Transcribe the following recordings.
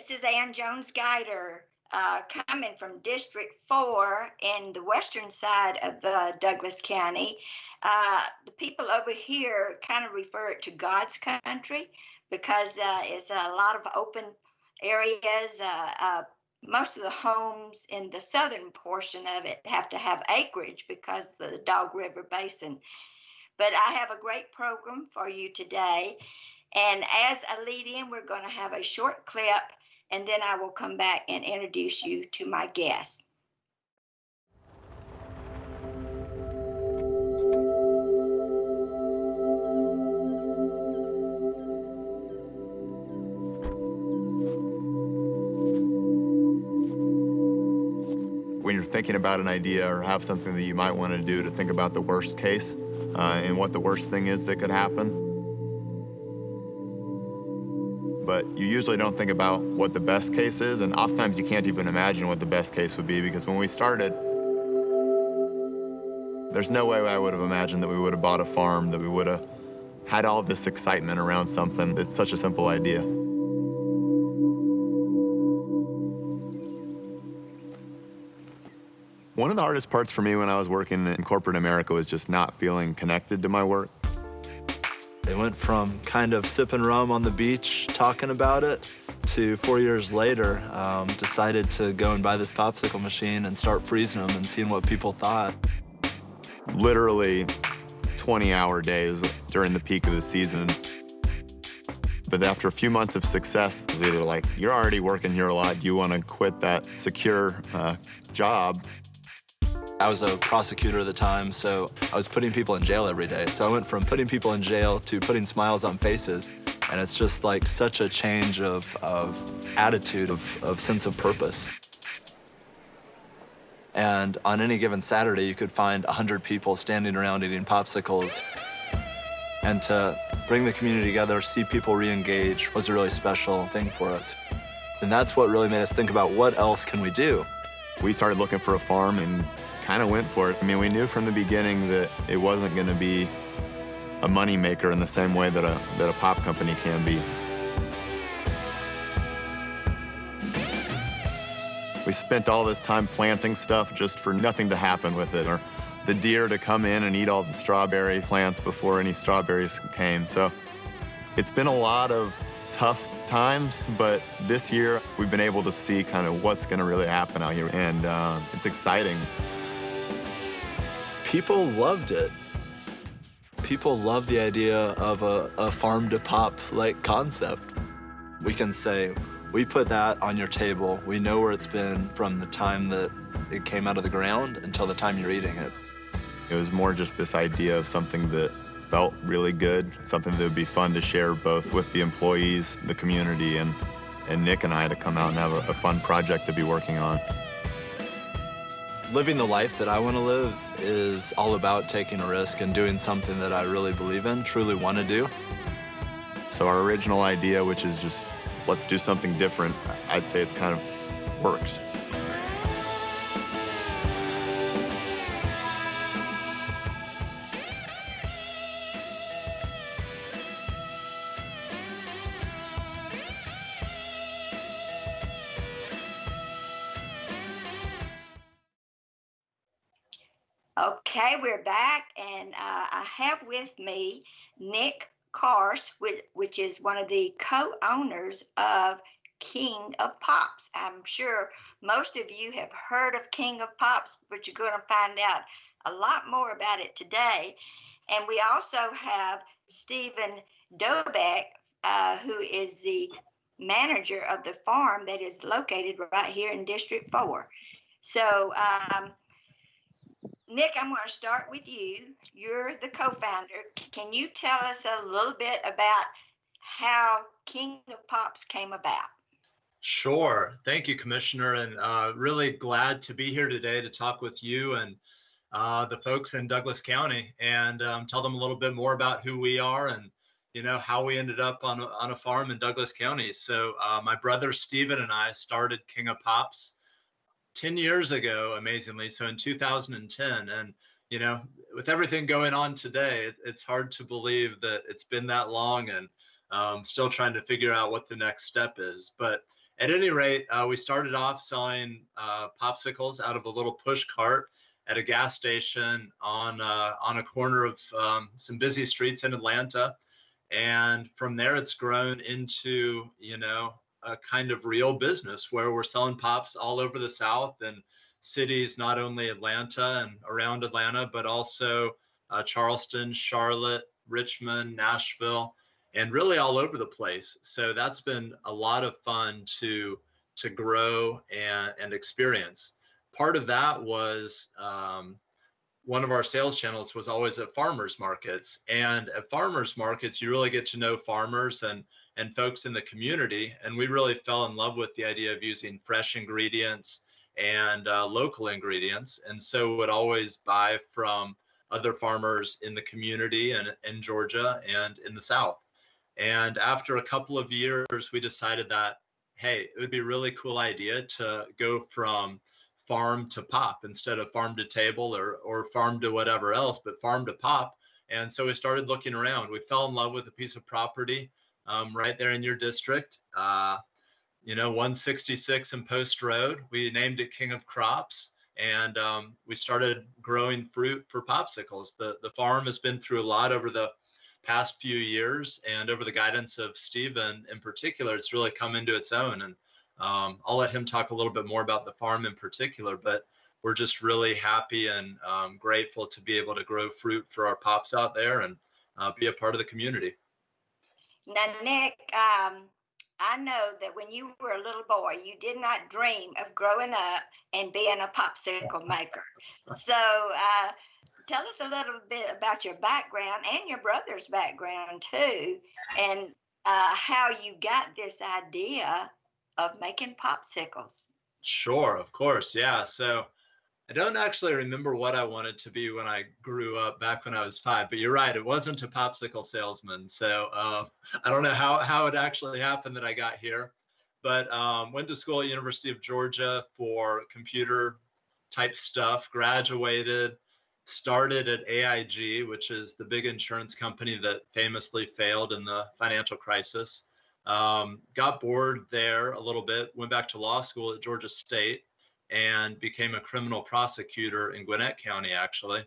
This is Ann Jones Guider coming from District 4 in the western side of Douglas County. The people over here kind of refer it to God's country because it's a lot of open areas. Most of the homes in the southern portion of it have to have acreage because of the Dog River Basin. But I have a great program for you today. And as a lead in, we're going to have a short clip, and then I will come back and introduce you to my guest. When you're thinking about an idea or have something that you might want to do, to think about the worst case and what the worst thing is that could happen. But you usually don't think about what the best case is, and oftentimes you can't even imagine what the best case would be, because when we started, there's no way I would have imagined that we would have bought a farm, that we would have had all this excitement around something that's such a simple idea. One of the hardest parts for me when I was working in corporate America was just not feeling connected to my work. They went from kind of sipping rum on the beach, talking about it, to 4 years later, decided to go and buy this popsicle machine and start freezing them and seeing what people thought. Literally 20-hour days during the peak of the season. But after a few months of success, it was either like, you're already working here a lot, do you want to quit that secure job? I was a prosecutor at the time, so I was putting people in jail every day. So I went from putting people in jail to putting smiles on faces. And it's just like such a change of attitude, of sense of purpose. And on any given Saturday, you could find 100 people standing around eating popsicles. And to bring the community together, see people re-engage was a really special thing for us. And that's what really made us think about what else can we do. We started looking for a farm and kind of went for it. I mean, we knew from the beginning that it wasn't going to be a money maker in the same way that a pop company can be. We spent all this time planting stuff just for nothing to happen with it, or the deer to come in and eat all the strawberry plants before any strawberries came. So it's been a lot of tough times, but this year we've been able to see kind of what's going to really happen out here, and it's exciting. People loved it. People love the idea of a farm-to-pop-like concept. We can say, we put that on your table. We know where it's been from the time that it came out of the ground until the time you're eating it. It was more just this idea of something that felt really good, something that would be fun to share both with the employees, the community, and Nick and I to come out and have a fun project to be working on. Living the life that I want to live is all about taking a risk and doing something that I really believe in, truly want to do. So our original idea, which is just, let's do something different, I'd say it's kind of worked. Okay, we're back, and I have with me Nick Karst, which is one of the co-owners of King of Pops. I'm sure most of you have heard of King of Pops, but you're going to find out a lot more about it today. And we also have Stephen Dobeck, who is the manager of the farm that is located right here in District 4. So, Nick, I'm going to start with you. You're the co-founder. Can you tell us a little bit about how King of Pops came about? Sure. Thank you, Commissioner, and really glad to be here today to talk with you and the folks in Douglas County and tell them a little bit more about who we are and how we ended up on a farm in Douglas County. So my brother Stephen and I started King of Pops 10 years ago, amazingly, so in 2010. And, with everything going on today, it's hard to believe that it's been that long, and still trying to figure out what the next step is. But at any rate, we started off selling popsicles out of a little push cart at a gas station on a corner of some busy streets in Atlanta. And from there, it's grown into, a kind of real business where we're selling pops all over the South and cities, not only Atlanta and around Atlanta, but also Charleston, Charlotte, Richmond, Nashville, and really all over the place. So that's been a lot of fun to grow and experience. Part of that was one of our sales channels was always at farmers markets. And at farmers markets, you really get to know farmers and folks in the community. And we really fell in love with the idea of using fresh ingredients and local ingredients. And so would always buy from other farmers in the community and in Georgia and in the South. And after a couple of years, we decided that, hey, it would be a really cool idea to go from farm to pop instead of farm to table or farm to whatever else, but farm to pop. And so we started looking around. We fell in love with a piece of property right there in your district, 166 in Post Road. We named it King of Crops, and we started growing fruit for popsicles. The farm has been through a lot over the past few years, and over the guidance of Stephen in particular, it's really come into its own. And I'll let him talk a little bit more about the farm in particular, but we're just really happy and grateful to be able to grow fruit for our pops out there and be a part of the community. Now, Nick, I know that when you were a little boy, you did not dream of growing up and being a popsicle maker. So tell us a little bit about your background and your brother's background too, and how you got this idea of making popsicles. Sure, of course. Yeah. So I don't actually remember what I wanted to be when I grew up back when I was 5, but you're right. It wasn't a popsicle salesman. So I don't know how it actually happened that I got here, but went to school at University of Georgia for computer type stuff, graduated, started at AIG, which is the big insurance company that famously failed in the financial crisis. Got bored there a little bit, went back to law school at Georgia State and became a criminal prosecutor in Gwinnett County, actually.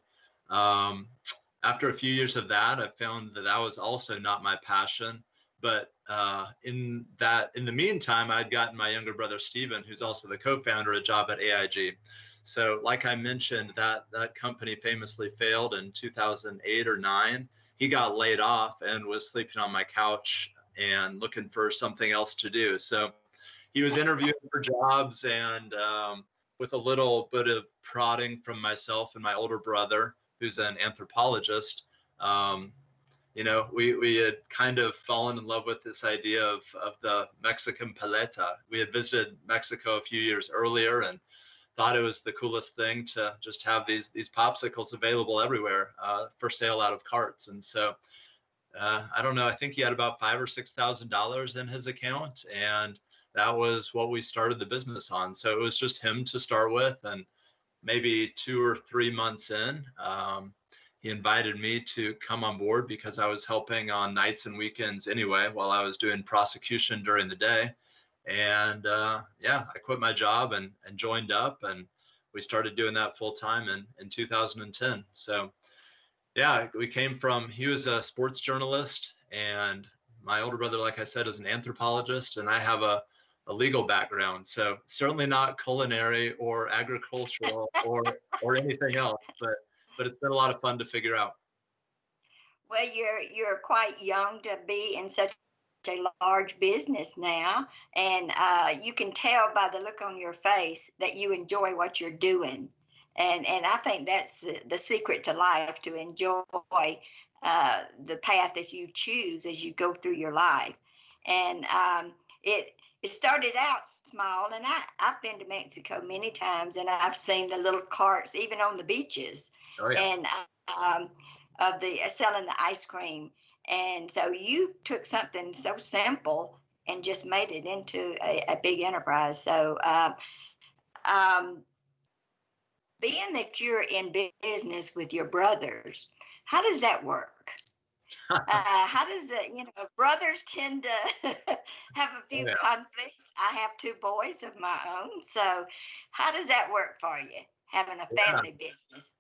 After a few years of that, I found that was also not my passion. But in the meantime, I'd gotten my younger brother, Stephen, who's also the co-founder, a job at AIG. So like I mentioned, that company famously failed in 2008 or 9. He got laid off and was sleeping on my couch and looking for something else to do. So he was interviewing for jobs, and with a little bit of prodding from myself and my older brother, who's an anthropologist, we had kind of fallen in love with this idea of the Mexican paleta. We had visited Mexico a few years earlier and thought it was the coolest thing to just have these popsicles available everywhere for sale out of carts. And so I don't know, I think he had about $5,000 or $6,000 in his account, and that was what we started the business on. So it was just him to start with, and maybe 2 or 3 months in, he invited me to come on board because I was helping on nights and weekends anyway, while I was doing prosecution during the day. And I quit my job and joined up, and we started doing that full time in 2010. So yeah, he was a sports journalist, and my older brother, like I said, is an anthropologist, and I have a legal background. So certainly not culinary or agricultural or anything else, but it's been a lot of fun to figure out. Well, you're quite young to be in such a large business now, and you can tell by the look on your face that you enjoy what you're doing. And I think that's the secret to life, to enjoy the path that you choose as you go through your life. And it started out small, and I've been to Mexico many times, and I've seen the little carts even on the beaches. Oh, yeah. And of the selling the ice cream. And so you took something so simple and just made it into a big enterprise. So being that you're in business with your brothers, how does that work? How does it, brothers tend to have a few Yeah. conflicts. I have two boys of my own. So, how does that work for you, having a Yeah. family business?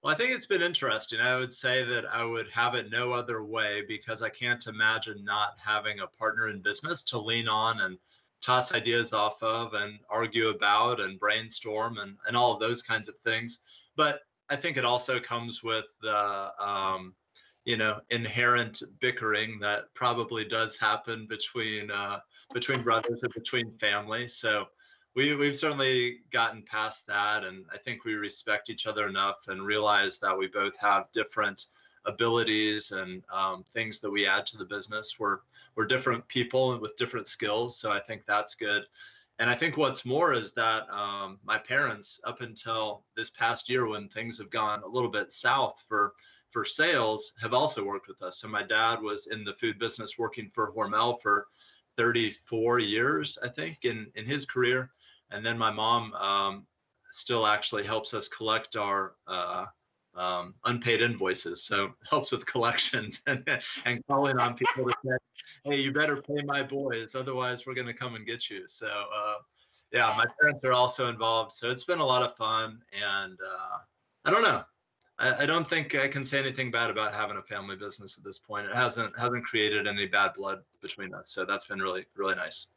Well, I think it's been interesting. I would say that I would have it no other way because I can't imagine not having a partner in business to lean on and toss ideas off of and argue about and brainstorm and all of those kinds of things. But I think it also comes with the inherent bickering that probably does happen between brothers or between families. So we've certainly gotten past that, and I think we respect each other enough and realize that we both have different abilities and things that we add to the business. We're different people with different skills, so I think that's good. And I think what's more is that my parents, up until this past year when things have gone a little bit south for sales, have also worked with us. So my dad was in the food business working for Hormel for 34 years, I think, in his career. And then my mom still actually helps us collect our unpaid invoices. So helps with collections and calling on people to say, hey, you better pay my boys, otherwise we're going to come and get you. So yeah, my parents are also involved. So it's been a lot of fun. And I don't know. I don't think I can say anything bad about having a family business at this point. It hasn't created any bad blood between us. So that's been really, really nice.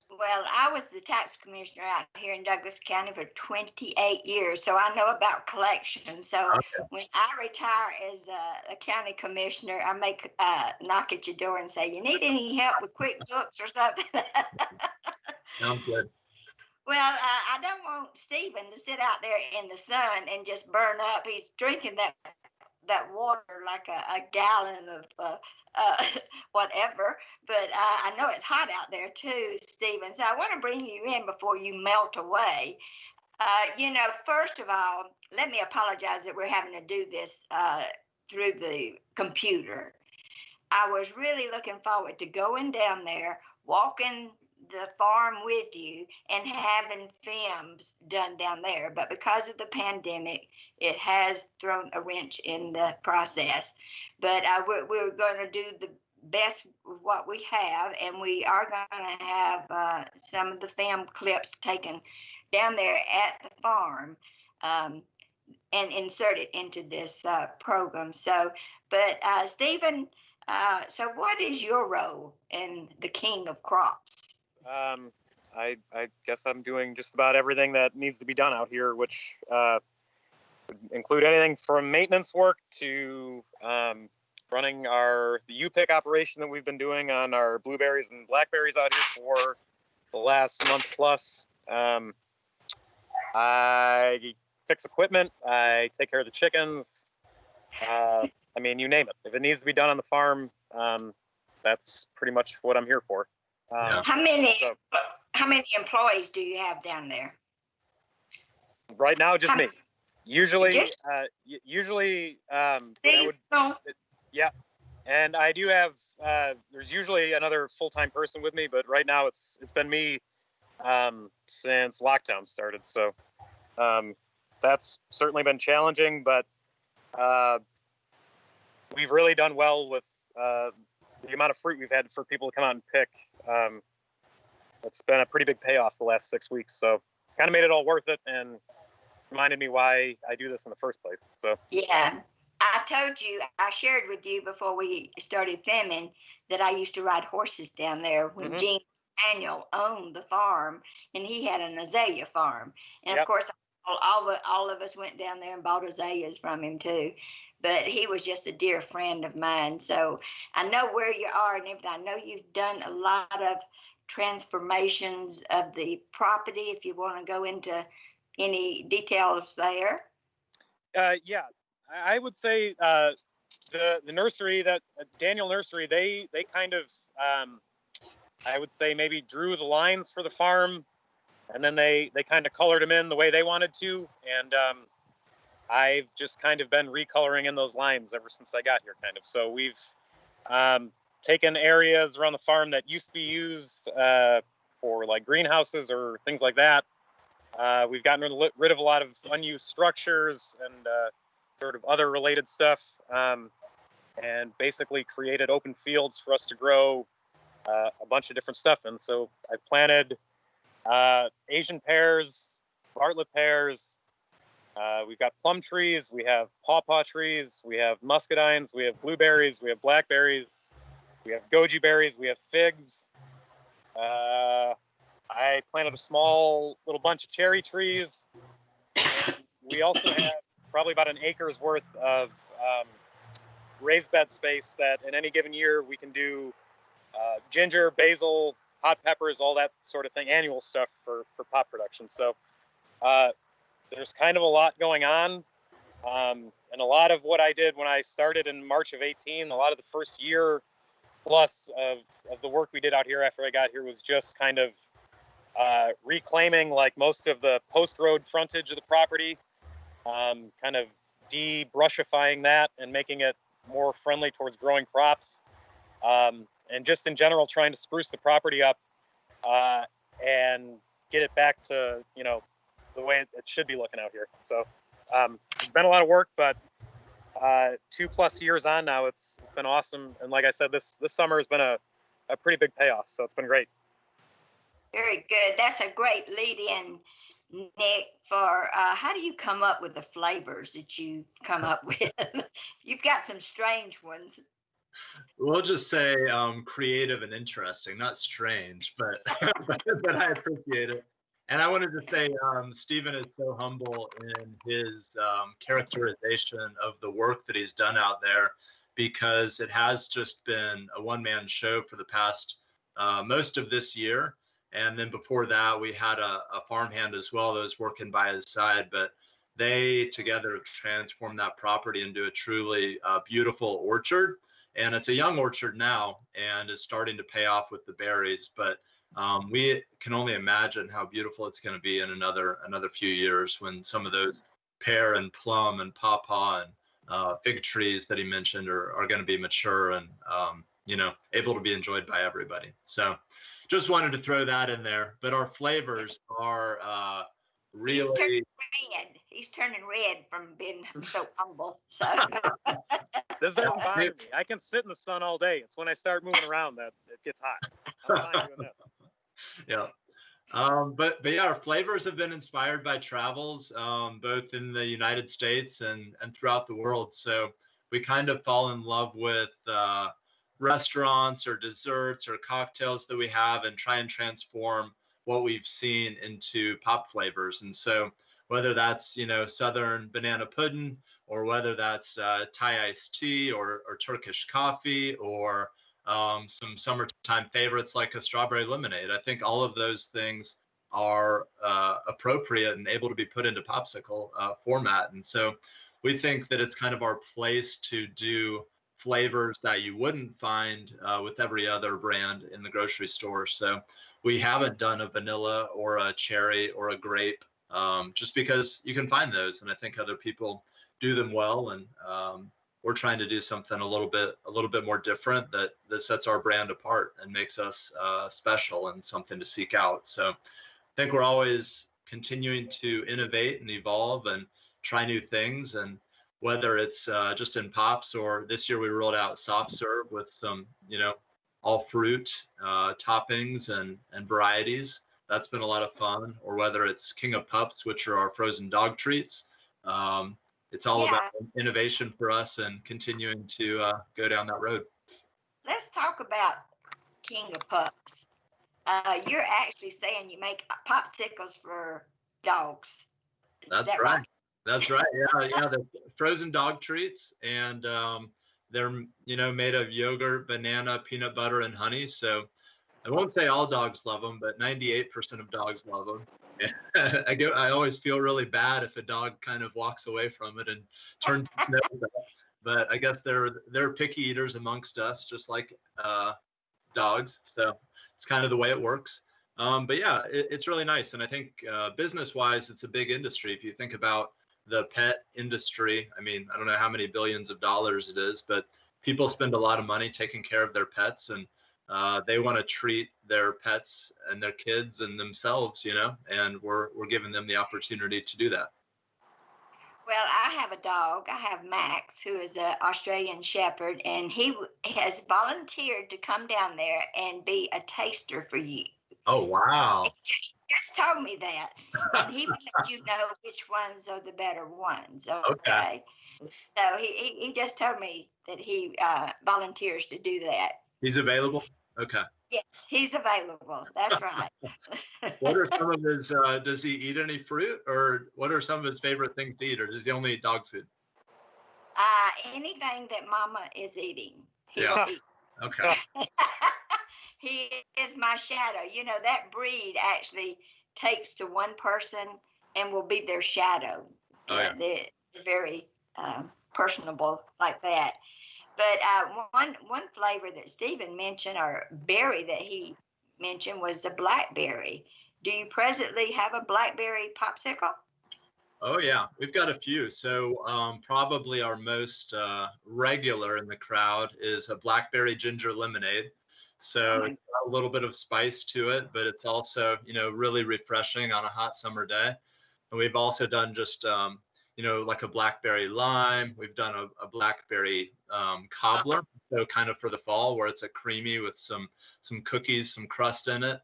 Well, I was the tax commissioner out here in Douglas County for 28 years, so I know about collections. So Okay. when I retire as a county commissioner, I may knock at your door and say, "You need any help with QuickBooks or something?" Sounds good. Well, I don't want Stephen to sit out there in the sun and just burn up. He's drinking that water like a gallon of whatever. But I know it's hot out there too, Stephen. So I want to bring you in before you melt away. First of all, let me apologize that we're having to do this through the computer. I was really looking forward to going down there, walking the farm with you and having films done down there. But because of the pandemic, it has thrown a wrench in the process. But we're going to do the best with what we have, and we are going to have some of the film clips taken down there at the farm and insert it into this program. So, but Stephen, so what is your role in the King of Crops? I guess I'm doing just about everything that needs to be done out here, which would include anything from maintenance work to running the U-pick operation that we've been doing on our blueberries and blackberries out here for the last month plus. I fix equipment. I take care of the chickens. I mean, you name it. If it needs to be done on the farm, that's pretty much what I'm here for. How many employees do you have down there? Right now, just me. Usually, yeah. And I do have. There's usually another full-time person with me, but right now it's been me since lockdown started. So that's certainly been challenging, but we've really done well with the amount of fruit we've had for people to come out and pick. It's been a pretty big payoff the last 6 weeks. So kind of made it all worth it and reminded me why I do this in the first place. So yeah, I shared with you before we started filming that I used to ride horses down there when Gene Daniel owned the farm, and he had an azalea farm. And of course, all of us went down there and bought azaleas from him too. But he was just a dear friend of mine. So I know where you are and everything. I know you've done a lot of transformations of the property. If you want to go into any details there. Yeah, I would say the nursery, that Daniel Nursery, they kind of I would say maybe drew the lines for the farm, and then they kind of colored them in the way they wanted to, and I've just kind of been recoloring in those lines ever since I got here, kind of. So we've taken areas around the farm that used to be used for like greenhouses or things like that. We've gotten rid of a lot of unused structures and sort of other related stuff. and basically created open fields for us to grow a bunch of different stuff. And so I planted Asian pears, Bartlett pears. We've got plum trees. We have pawpaw trees. We have muscadines. We have blueberries. We have blackberries. We have goji berries. We have figs. I planted a small little bunch of cherry trees. And we also have probably about an acre's worth of raised bed space that in any given year we can do ginger, basil, hot peppers, all that sort of thing, annual stuff for pop production. So there's kind of a lot going on. And a lot of what I did when I started in March of 18, a lot of the first year plus of the work we did out here after I got here was just kind of reclaiming like most of the post road frontage of the property, kind of de-brushifying that and making it more friendly towards growing crops, and just in general trying to spruce the property up and get it back to, you know, the way it should be looking out here. So it's been a lot of work, but 2+ years on now, it's been awesome. And like I said, this summer has been a pretty big payoff, so it's been great. Very good. That's a great lead-in, Nick, for how do you come up with the flavors that you've come up with? You've got some strange ones. We'll just say creative and interesting, not strange, but but I appreciate it. And I wanted to say Stephen is so humble in his characterization of the work that he's done out there, because it has just been a one-man show for the past most of this year. And then before that, we had a farmhand as well that was working by his side. But they together have transformed that property into a truly beautiful orchard. And it's a young orchard now and is starting to pay off with the berries. But we can only imagine how beautiful it's going to be in another few years when some of those pear and plum and pawpaw and fig trees that he mentioned are going to be mature and you know, able to be enjoyed by everybody. So just wanted to throw that in there. But our flavors are really. He's turning red from being so humble. So This doesn't bother me. I can sit in the sun all day. It's when I start moving around that it gets hot. I'm fine doing this. Yeah. But yeah, our flavors have been inspired by travels, both in the United States and throughout the world. So we kind of fall in love with restaurants or desserts or cocktails that we have and try and transform what we've seen into pop flavors. And so whether that's, you know, Southern banana pudding, or whether that's Thai iced tea or Turkish coffee, or some summertime favorites like a strawberry lemonade, I think all of those things are appropriate and able to be put into popsicle format. And so we think that it's kind of our place to do flavors that you wouldn't find with every other brand in the grocery store. So we haven't done a vanilla or a cherry or a grape, just because you can find those, and I think other people do them well. And we're trying to do something a little bit more different that sets our brand apart and makes us special and something to seek out. So I think we're always continuing to innovate and evolve and try new things. And whether it's just in pops, or this year we rolled out soft serve with some, you know, all fruit toppings and varieties. That's been a lot of fun. Or whether it's King of Pups, which are our frozen dog treats. It's all about innovation for us and continuing to go down that road. let's talk about King of Pups. You're actually saying you make popsicles for dogs. That's right. That's right. Yeah. The frozen dog treats, and they're, you know, made of yogurt, banana, peanut butter, and honey. So I won't say all dogs love them, but 98% of dogs love them. I always feel really bad if a dog kind of walks away from it and turns its nose up. But I guess they're picky eaters amongst us, just like dogs. So it's kind of the way it works. But yeah, it's really nice. And I think business-wise, it's a big industry. If you think about the pet industry, I mean, I don't know how many billions of dollars it is, but people spend a lot of money taking care of their pets, and they want to treat their pets and their kids and themselves, you know, and we're giving them the opportunity to do that. Well, I have a dog. I have Max, who is an Australian Shepherd, and has volunteered to come down there and be a taster for you. Oh, wow. He just told me that, and he will let you know which ones are the better ones. Okay. Okay, so he just told me that he volunteers to do that. He's available? Okay. Yes, he's available. That's right. What are some of his, does he eat any fruit, or what are some of his favorite things to eat, or does he only eat dog food? Anything that Mama is eating, he Yeah. will eat. Okay. He is my shadow. You know, that breed actually takes to one person and will be their shadow. Oh, yeah. They're very personable like that. But one flavor that Stephen mentioned, or berry that he mentioned, was the blackberry. Do you presently have a blackberry popsicle? Oh, yeah. We've got a few. So probably our most regular in the crowd is a blackberry ginger lemonade. So it's got a little bit of spice to it, but it's also, really refreshing on a hot summer day. And we've also done just, like a blackberry lime. We've done a blackberry cobbler, so kind of for the fall, where it's a creamy with some cookies, some crust in it,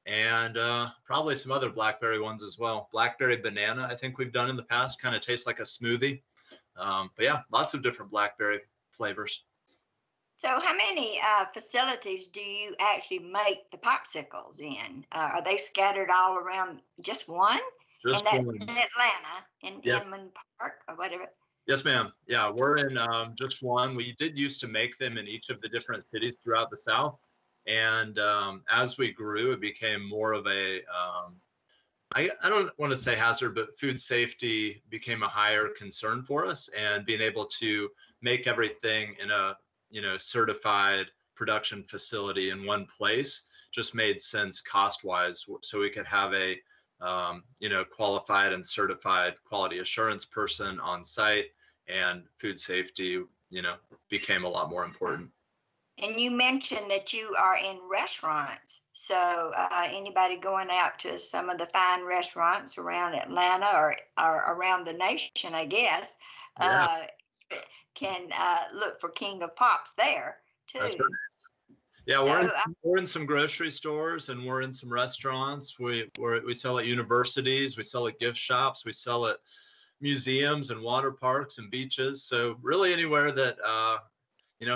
and probably some other blackberry ones as well. Blackberry banana, I think we've done in the past, kind of tastes like a smoothie. But yeah, lots of different blackberry flavors. So, how many facilities do you actually make the popsicles in? Are they scattered all around just one? Just And that's one. in Atlanta, in Yes. Inman Park or whatever. Yes, ma'am. Yeah, we're in just one. We did used to make them in each of the different cities throughout the South. And as we grew, it became more of a, I don't want to say hazard, but food safety became a higher concern for us. And being able to make everything in a, certified production facility in one place just made sense cost wise. So we could have a, qualified and certified quality assurance person on site, and food safety, became a lot more important. And you mentioned that you are in restaurants. So, anybody going out to some of the fine restaurants around Atlanta or around the nation, I guess, Yeah. can look for King of Pops there too. That's right. Yeah, So, we're in some grocery stores, and we're in some restaurants. We sell at universities, we sell at gift shops, we sell at museums and water parks and beaches. So really anywhere that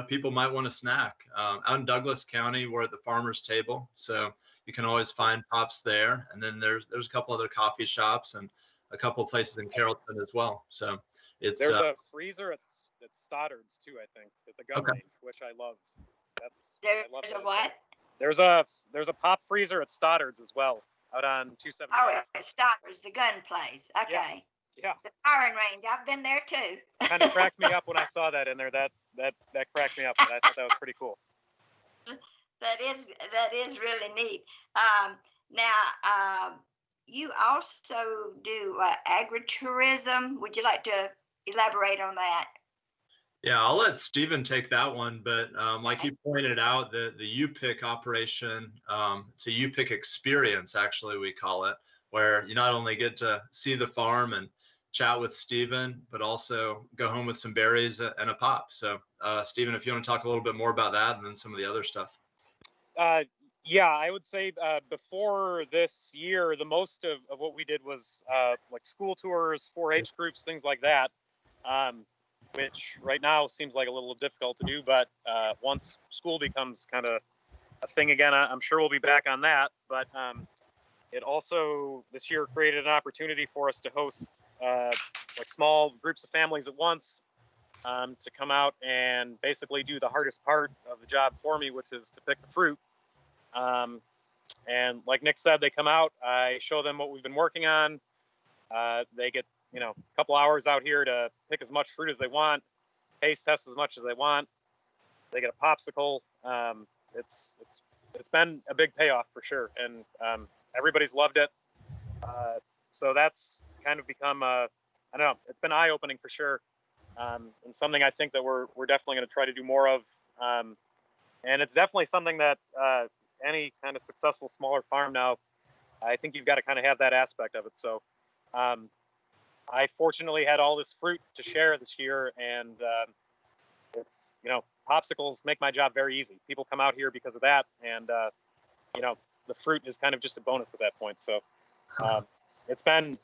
people might want to snack. Out in Douglas County, we're at the farmer's table, so you can always find Pops there. And then there's a couple other coffee shops and a couple places in Carrollton as well. So it's There's a freezer at Stoddard's too, I think, at the gun Okay. range, which I love. I love there's that. a what? There's a pop freezer at Stoddard's as well, out on 270. Oh, it Stockers, the gun place. Okay. Yeah. The firing range. I've been there too. Kind of cracked me up when I saw that in there. That cracked me up, but I thought that was pretty cool. That is really neat. Now, you also do agritourism. Would you like to elaborate on that? Yeah, I'll let Stephen take that one. But like you pointed out, the UPIC operation, it's a UPIC experience, actually, we call it, where you not only get to see the farm and chat with Stephen, but also go home with some berries and a pop. So Stephen, if you want to talk a little bit more about that and then some of the other stuff. Yeah, I would say before this year, the most of what we did was like school tours, 4-H groups, things like that. Which right now seems like a little difficult to do, but once school becomes kind of a thing again, I'm sure we'll be back on that. But it also this year created an opportunity for us to host like small groups of families at once to come out and basically do the hardest part of the job for me, which is to pick the fruit. And like Nick said, they come out, I show them what we've been working on. They get a couple hours out here to pick as much fruit as they want, taste test as much as they want. They get a popsicle. It's been a big payoff for sure, and everybody's loved it. So that's kind of become I don't know. It's been eye-opening for sure, and something I think that we're definitely going to try to do more of. And it's definitely something that any kind of successful smaller farm now, I think you've got to kind of have that aspect of it. So I fortunately had all this fruit to share this year, and it's, popsicles make my job very easy. People come out here because of that, and the fruit is kind of just a bonus at that point. So it's been,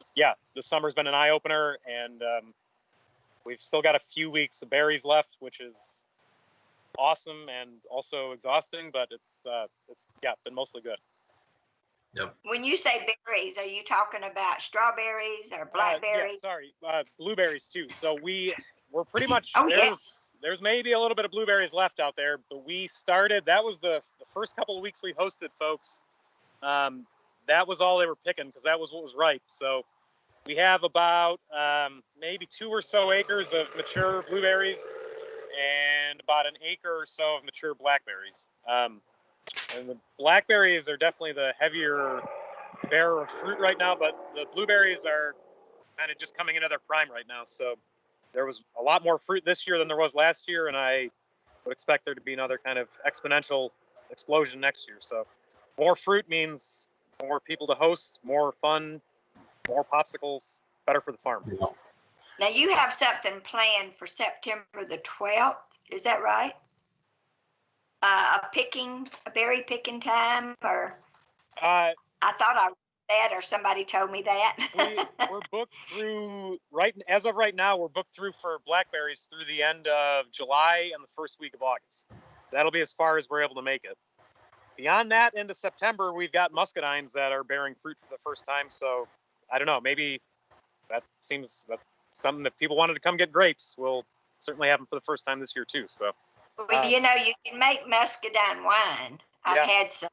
this summer's been an eye opener, and we've still got a few weeks of berries left, which is awesome and also exhausting, but it's been mostly good. Yep. When you say berries, are you talking about strawberries or blackberries? Blueberries too. So we're pretty much, Oh, yeah. There's maybe a little bit of blueberries left out there, but we started, that was the first couple of weeks we hosted folks. That was all they were picking because that was what was ripe. So we have about maybe 2 or so acres of mature blueberries and about an acre or so of mature blackberries. And the blackberries are definitely the heavier bearer of fruit right now, but the blueberries are kind of just coming into their prime right now. So there was a lot more fruit this year than there was last year, and I would expect there to be another kind of exponential explosion next year. So more fruit means more people to host, more fun, more popsicles, better for the farm. Now you have something planned for September the 12th, is that right? A berry picking time, or I thought I read that, or somebody told me that. We're booked through as of right now. We're booked through for blackberries through the end of July and the first week of August. That'll be as far as we're able to make it. Beyond that, into September, we've got muscadines that are bearing fruit for the first time. So I don't know, maybe that seems that's something that people wanted to come get grapes. We'll certainly have them for the first time this year too. So. Well, you can make muscadine wine. I've had some.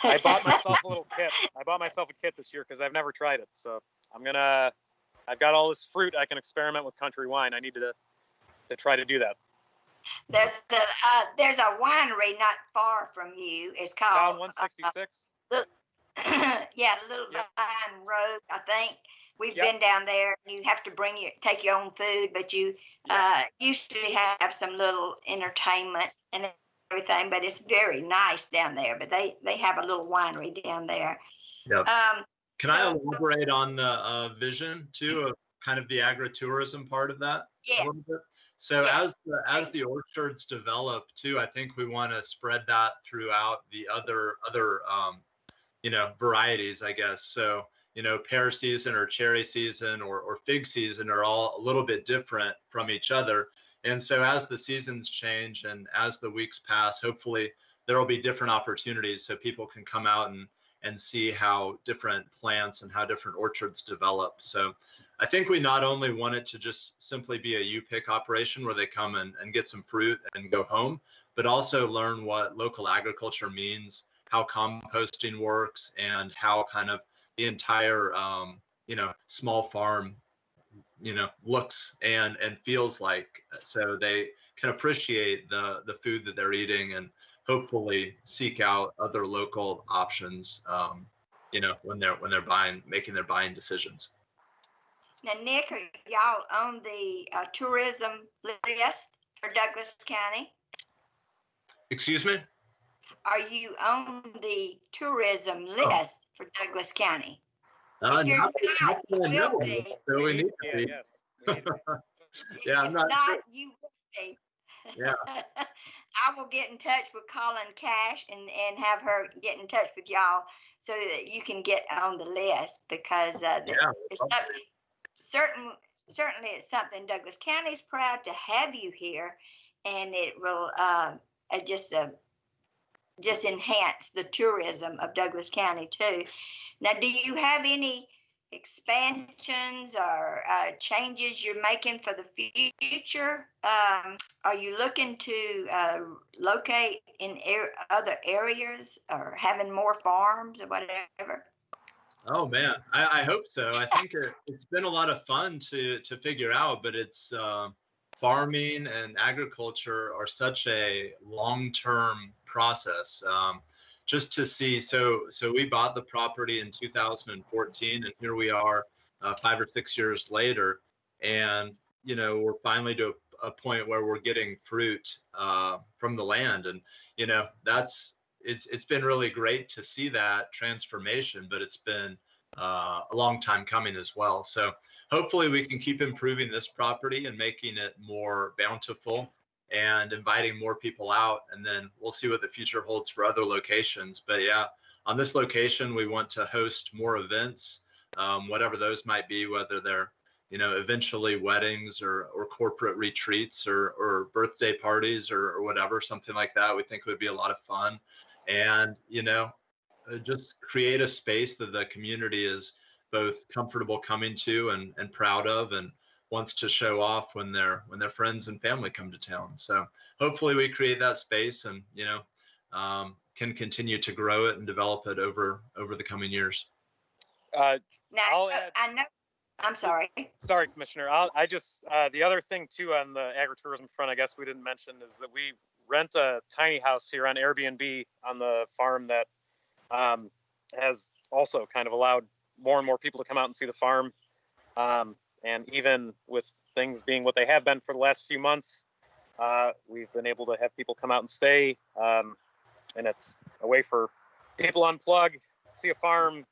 I bought myself a little kit. I bought myself a kit this year because I've never tried it. So I've got all this fruit. I can experiment with country wine. I need to try to do that. There's a winery not far from you. It's called Down 166. Yeah, the Little Vine Road, I think. We've been down there. You have to take your own food, but you usually have some little entertainment and everything. But it's very nice down there. But they have a little winery down there. Yep. Can I elaborate on the vision too of kind of the agritourism part of that? Yes. A little bit? So as the orchards develop too, I think we want to spread that throughout the other varieties, I guess. So pear season or cherry season or fig season are all a little bit different from each other. And so as the seasons change and as the weeks pass, hopefully there will be different opportunities so people can come out and see how different plants and how different orchards develop. So I think we not only want it to just simply be a U-pick operation where they come and get some fruit and go home, but also learn what local agriculture means, how composting works, and how kind of the entire small farm looks and feels like, so they can appreciate the food that they're eating and hopefully seek out other local options when they're making their buying decisions. Now, Nick, are y'all on the tourism list for Douglas County? Excuse me? Are you on the tourism list for Douglas County? Not you will be. be. So we need to be. Yes. Yeah, I'm not sure. You will be. Yeah. I will get in touch with Colin Cash and have her get in touch with y'all so that you can get on the list, because it's certainly it's something Douglas County is proud to have you here, and it will just enhance the tourism of Douglas County too. Now, do you have any expansions or changes you're making for the future? Are you looking to locate in other areas or having more farms or whatever? Oh man, I hope so. I think it's been a lot of fun to figure out, but it's farming and agriculture are such a long-term process. Just to see, so we bought the property in 2014, and here we are 5 or 6 years later, and we're finally to a point where we're getting fruit from the land, and it's been really great to see that transformation, but it's been a long time coming as well. So hopefully we can keep improving this property and making it more bountiful and inviting more people out. And then we'll see what the future holds for other locations. But yeah, on this location, we want to host more events, whatever those might be, whether they're, eventually weddings or corporate retreats or birthday parties or whatever, something like that. We think would be a lot of fun. And, just create a space that the community is both comfortable coming to and proud of and wants to show off when their friends and family come to town. So hopefully we create that space and, can continue to grow it and develop it over the coming years. Now, I'll add, I know, I'm sorry. sorry, Commissioner. I just, the other thing too on the agritourism front, I guess we didn't mention, is that we rent a tiny house here on Airbnb on the farm that has also kind of allowed more and more people to come out and see the farm. And even with things being what they have been for the last few months, we've been able to have people come out and stay. And it's a way for people to unplug, see a farm,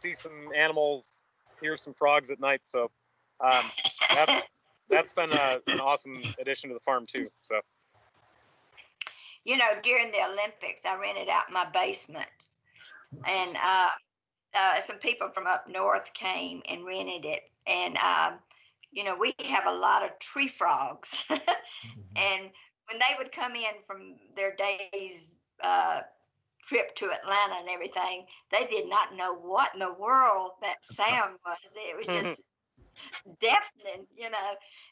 see some animals, hear some frogs at night. So that's been an awesome addition to the farm too. So, During the Olympics, I rented out my basement, and some people from up north came and rented it. And, we have a lot of tree frogs. And when they would come in from their day's trip to Atlanta and everything, they did not know what in the world that sound was. It was just deafening,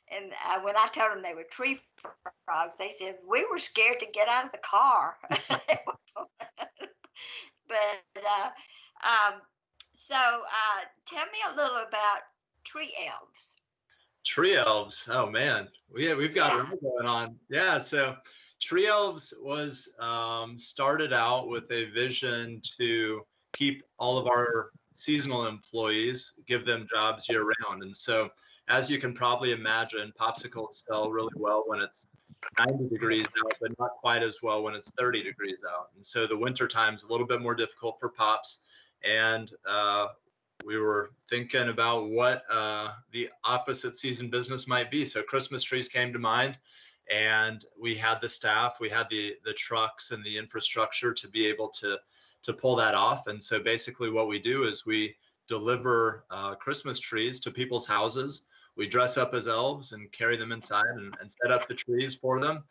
And when I told them they were tree frogs, they said, we were scared to get out of the car. But so tell me a little about tree elves. Tree elves. Oh man, we've got it all going on. Yeah. So Tree Elves was started out with a vision to keep all of our seasonal employees, give them jobs year round. And so, as you can probably imagine, popsicles sell really well when it's 90 degrees out, but not quite as well when it's 30 degrees out. And so the winter time's a little bit more difficult for pops. And we were thinking about what the opposite season business might be. So Christmas trees came to mind. And we had the staff, we had the trucks and the infrastructure to be able to pull that off. And so basically what we do is we deliver Christmas trees to people's houses. We dress up as elves and carry them inside and set up the trees for them,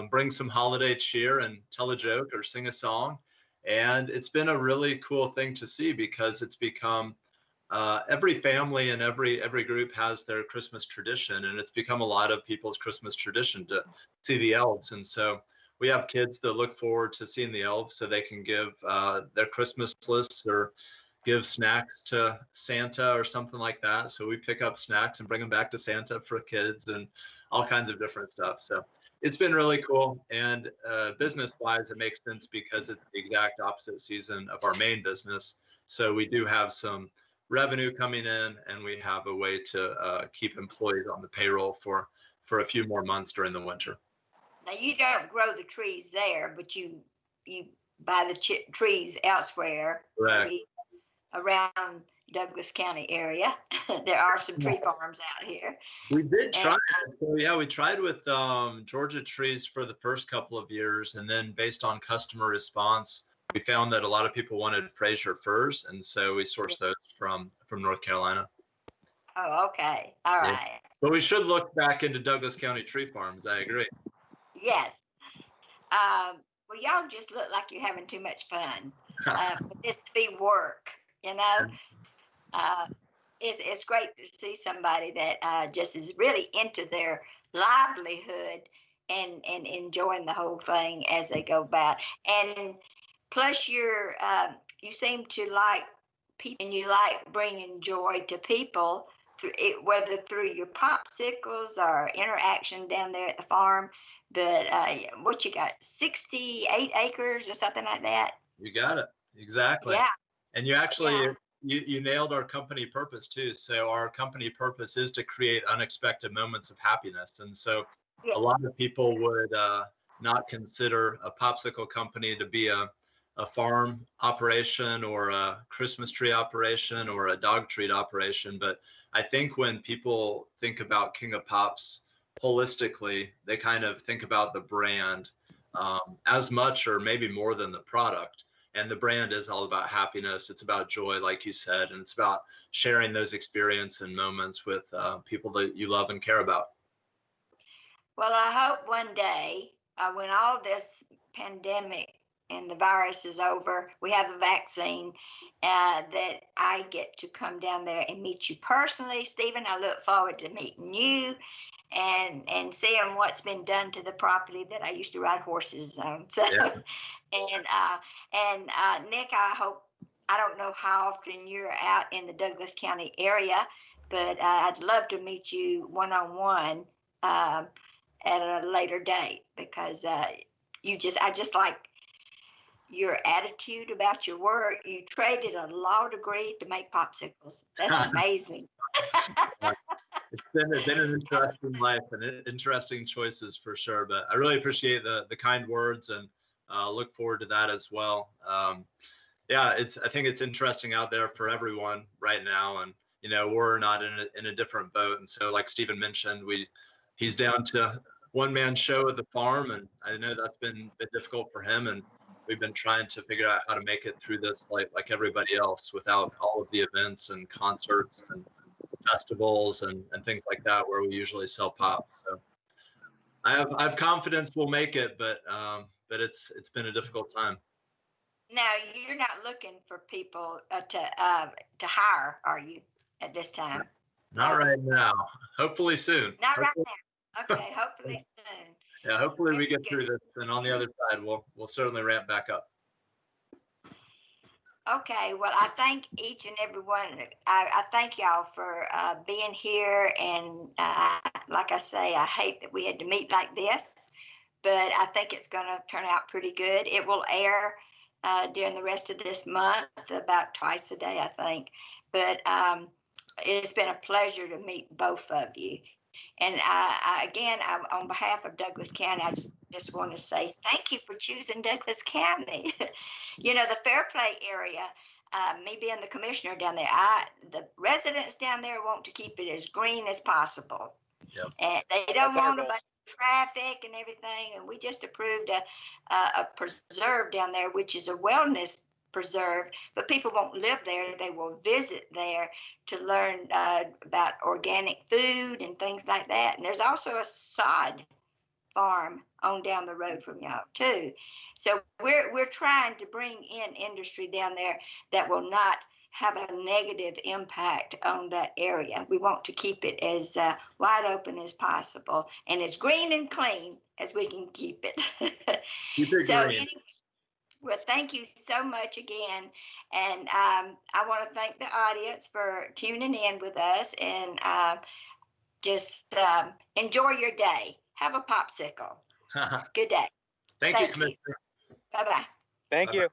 bring some holiday cheer and tell a joke or sing a song. And it's been a really cool thing to see because it's become every family and every group has their Christmas tradition, and it's become a lot of people's Christmas tradition to see the elves. And so we have kids that look forward to seeing the elves so they can give their Christmas lists or give snacks to Santa or something like that. So we pick up snacks and bring them back to Santa for kids and all kinds of different stuff. So it's been really cool. And business-wise, it makes sense because it's the exact opposite season of our main business. So we do have some revenue coming in, and we have a way to keep employees on the payroll for a few more months during the winter. Now you don't grow the trees there, but you buy the trees elsewhere. Correct. Maybe around Douglas County area. There are some tree farms out here. We did try it. So yeah, we tried with Georgia trees for the first couple of years, and then based on customer response, we found that a lot of people wanted Fraser firs, and so we sourced those from North Carolina. Oh, okay. All right. But we should look back into Douglas County tree farms. I agree. Yes. Well, y'all just look like you're having too much fun. For this to be work, It's great to see somebody that just is really into their livelihood and enjoying the whole thing as they go about. And plus, you seem to like people, and you like bringing joy to people, whether through your popsicles or interaction down there at the farm. But what you got, 68 acres or something like that? You got it. Exactly. Yeah. And you actually, you nailed our company purpose too. So our company purpose is to create unexpected moments of happiness. And so a lot of people would not consider a popsicle company to be a a farm operation or a Christmas tree operation or a dog treat operation. But I think when people think about King of Pops holistically, they kind of think about the brand as much or maybe more than the product. And the brand is all about happiness. It's about joy, like you said, and it's about sharing those experiences and moments with people that you love and care about. Well, I hope one day when all this pandemic and the virus is over, we have a vaccine, that I get to come down there and meet you personally, Stephen. I look forward to meeting you and seeing what's been done to the property that I used to ride horses on. So, Yeah. and Nick, I don't know how often you're out in the Douglas County area, but I'd love to meet you one-on-one at a later date, because I just like your attitude about your work. You traded a law degree to make popsicles. That's amazing. It's been an interesting life and interesting choices for sure. But I really appreciate the kind words and look forward to that as well. Yeah, I think it's interesting out there for everyone right now, and we're not in a different boat. And so, like Stephen mentioned, he's down to one-man show at the farm, and I know that's been difficult for him, and we've been trying to figure out how to make it through this like everybody else, without all of the events and concerts and festivals and things like that where we usually sell pop. So I have confidence we'll make it, but it's been a difficult time. Now, you're not looking for people to hire, are you, at this time? Not right now. Hopefully soon. Not right now. Okay, hopefully soon. Yeah, hopefully we get through this, and on the other side, we'll certainly ramp back up. Okay, well, I thank each and every one. I thank y'all for being here, and like I say, I hate that we had to meet like this, but I think it's going to turn out pretty good. It will air during the rest of this month, about twice a day, I think. But it's been a pleasure to meet both of you. And again, on behalf of Douglas County, I just want to say thank you for choosing Douglas County. The Fairplay area, me being the commissioner down there, the residents down there want to keep it as green as possible. Yep. And they don't want a bunch of traffic and everything. And we just approved a preserve down there, which is a wellness preserve, but people won't live there. They will visit there to learn about organic food and things like that. And there's also a sod farm on down the road from y'all too. So we're trying to bring in industry down there that will not have a negative impact on that area. We want to keep it as wide open as possible and as green and clean as we can keep it. Keep it So green. anyway, well, thank you so much again. And I want to thank the audience for tuning in with us, and just enjoy your day. Have a popsicle. Good day. Thank you, Commissioner. Bye-bye. Thank you.